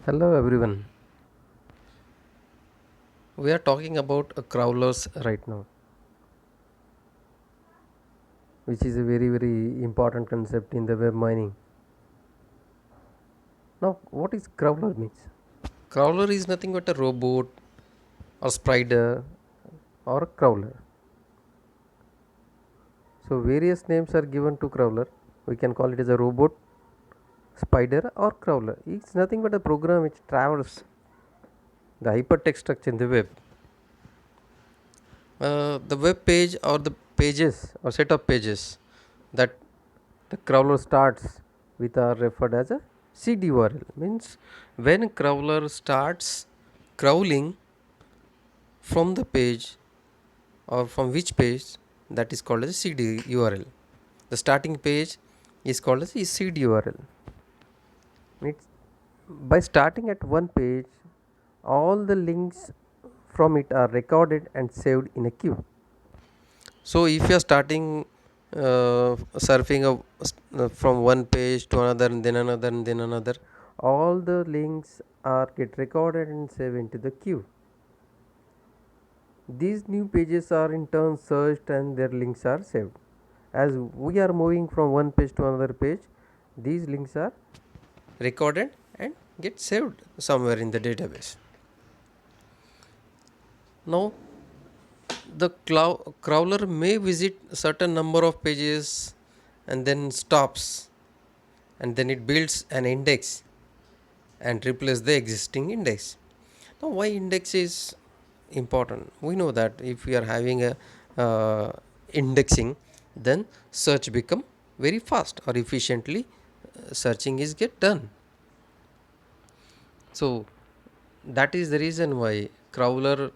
Hello everyone. We are talking about crawlers right now, which is a very important concept in the web mining. Now, what is crawler means? Crawler is nothing but a robot or spider or a crawler. So various names are given to crawler. We can call it as a robot, spider or crawler. It's nothing but a program which travels the hypertext structure in the web. The web page or the pages or set of pages that the crawler starts with are referred as a seed URL. Means when crawler starts crawling from the page or from which page, that is called as a seed URL. The starting page is called as a seed URL. It's by starting at one page, all the links from it are recorded and saved in a queue. So if you are starting surfing from one page to another and then another and then another, all the links are get recorded and saved into the queue. These new pages are in turn searched and their links are saved. As we are moving from one page to another page, these links are recorded and get saved somewhere in the database. Now the crawler may visit certain number of pages and then stops, and then it builds an index and replace the existing index. Now why index is important? We know that if we are having a indexing, then search become very fast or efficiently searching is get done. So that is the reason why crawler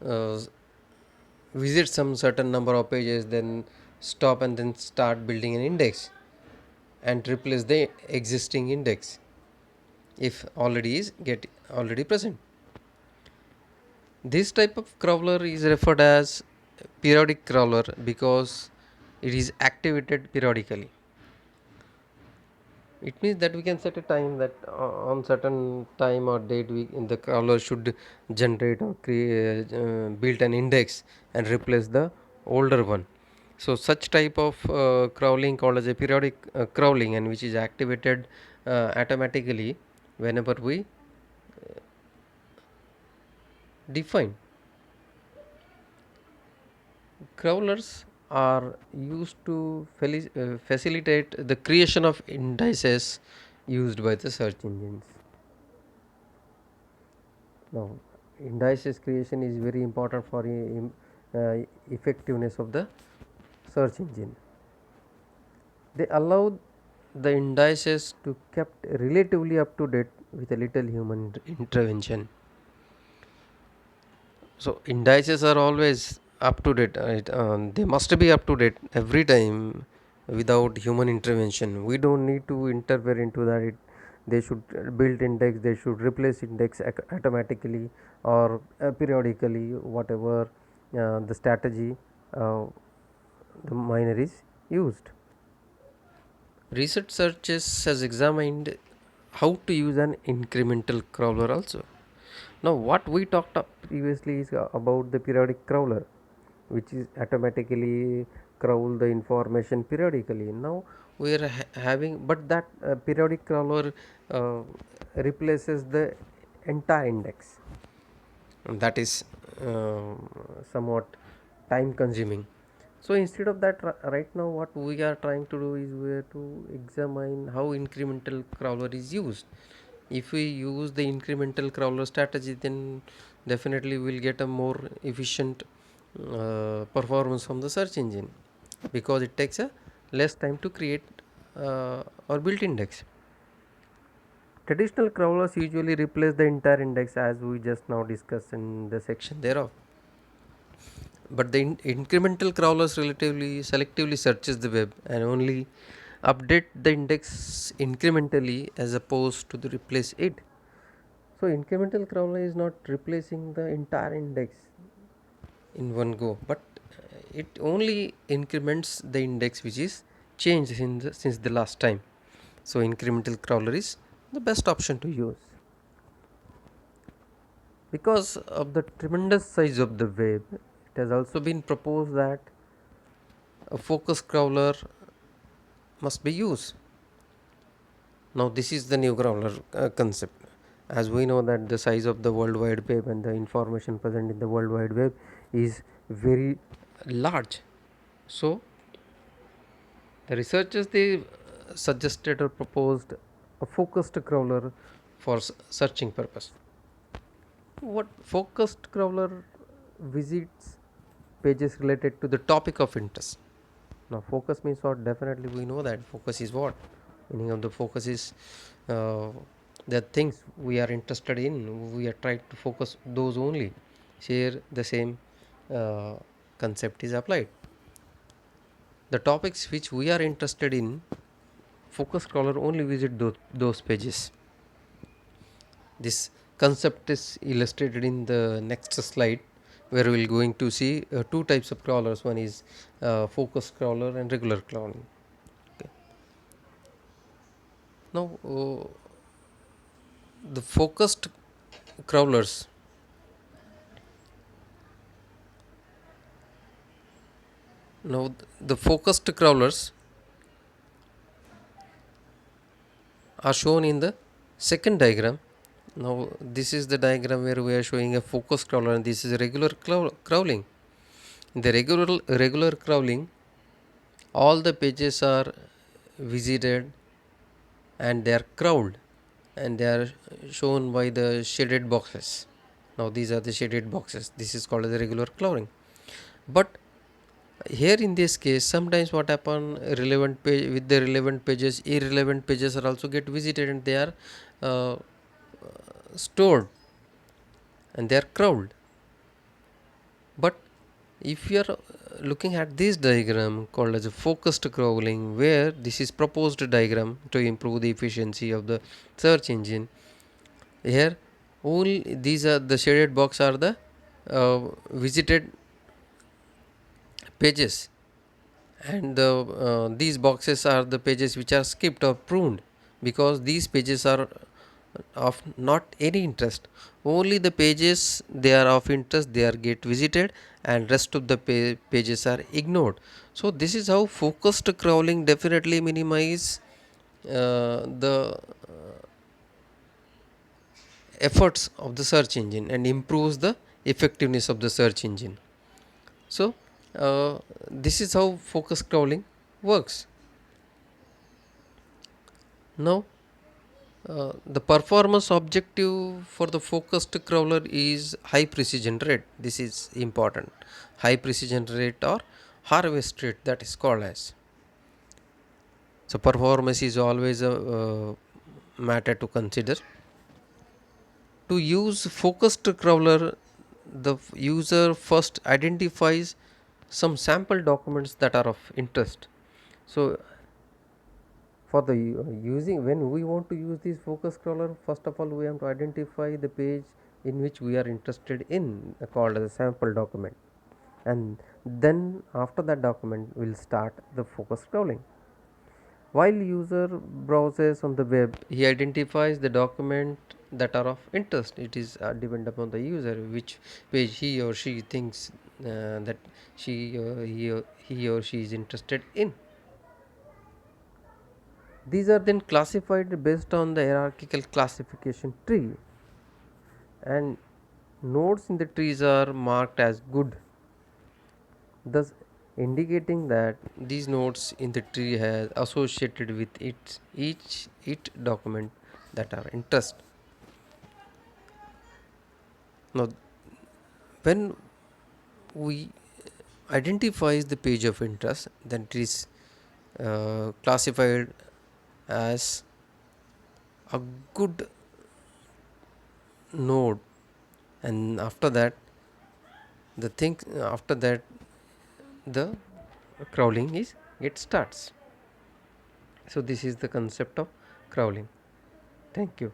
uh, visit some certain number of pages, then stop and then start building an index and replace the existing index if already is get already present. This type of crawler is referred as periodic crawler because it is activated periodically. It means that we can set a time that on certain time or date we the crawler should generate or create build an index and replace the older one. So such type of crawling called as a periodic crawling, and which is activated automatically whenever we define. Crawlers are used to facilitate the creation of indices used by the search engines. Now, indices creation is very important for effectiveness of the search engine. They allow the indices to kept relatively up to date with a little human intervention. So indices are always up to date. Right? They must be up to date every time without human intervention. We don't need to interfere into that. They should build index. They should replace index automatically or periodically, whatever the strategy uh, the miner is used. Research searches has examined how to use an incremental crawler also. Now, what we talked up previously is about the periodic crawler, which is automatically crawl the information periodically. Now we are having, but that periodic crawler uh, replaces the entire index, and that is uh, somewhat time consuming. So instead of that, right now what we are trying to do is we are to examine how incremental crawler is used. If we use the incremental crawler strategy, then definitely we'll get a more efficient performance from the search engine, because it takes a less time to create or build index. Traditional crawlers usually replace the entire index, as we just now discussed in the section thereof. But the incremental crawlers relatively selectively searches the web and only update the index incrementally as opposed to the replace it. So incremental crawler is not replacing the entire index in one go, but it only increments the index which is changed since the last time. So incremental crawler is the best option to use. Because of the tremendous size of the web, it has also been proposed that a focus crawler must be used. Now, this is the new crawler concept. As we know that the size of the World Wide Web and the information present in the World Wide Web is very large. So, the researchers they suggested or proposed a focused crawler for searching purpose. What focused crawler visits pages related to the topic of interest. Now, focus means what? Definitely, we know that focus is what? Meaning of the focus is uh, the things we are interested in. We are trying to focus those only. Here, the same uh, concept is applied. The topics which we are interested in, focus crawler only visit those pages. This concept is illustrated in the next slide, where we will going to see two types of crawlers. One is focus crawler and regular crawling. Okay. Now, the focused crawlers, the focused crawlers are shown in the second diagram. Now, this is the diagram where we are showing a focus crawler, and this is a regular crawling. In the regular crawling, all the pages are visited and they are crawled, and they are shown by the shaded boxes. Now, these are the shaded boxes. This is called as the regular crawling. But here in this case, sometimes what happen, relevant page with the relevant pages, irrelevant pages are also get visited, and they are uh, stored and they are crawled. But if you are looking at this diagram called as a focused crawling, where this is proposed diagram to improve the efficiency of the search engine, here only these are the shaded box are the visited pages, and these boxes are the pages which are skipped or pruned, because these pages are of not any interest. Only the pages they are of interest, they are get visited, and rest of the pages are ignored. So this is how focused crawling definitely minimize the efforts of the search engine and improves the effectiveness of the search engine. So this is how focus crawling works. Now, the performance objective for the focused crawler is high precision rate. This is important. High precision rate or harvest rate, that is called as. So performance is always a matter to consider. To use focused crawler, the user first identifies some sample documents that are of interest. So for the using, when we want to use this focus crawler, first of all we have to identify the page in which we are interested in, called as a sample document, and then after that document we will start the focus crawling. While user browses on the web, he identifies the document that are of interest. It is depend upon the user which page he or she thinks that he or she is interested in. These are then classified based on the hierarchical classification tree, and nodes in the trees are marked as good, thus indicating that these nodes in the tree has associated with each document that are interest. Now, when we identifies the page of interest, then it is classified as a good node, and after that the crawling is it starts. So this is the concept of crawling. Thank you.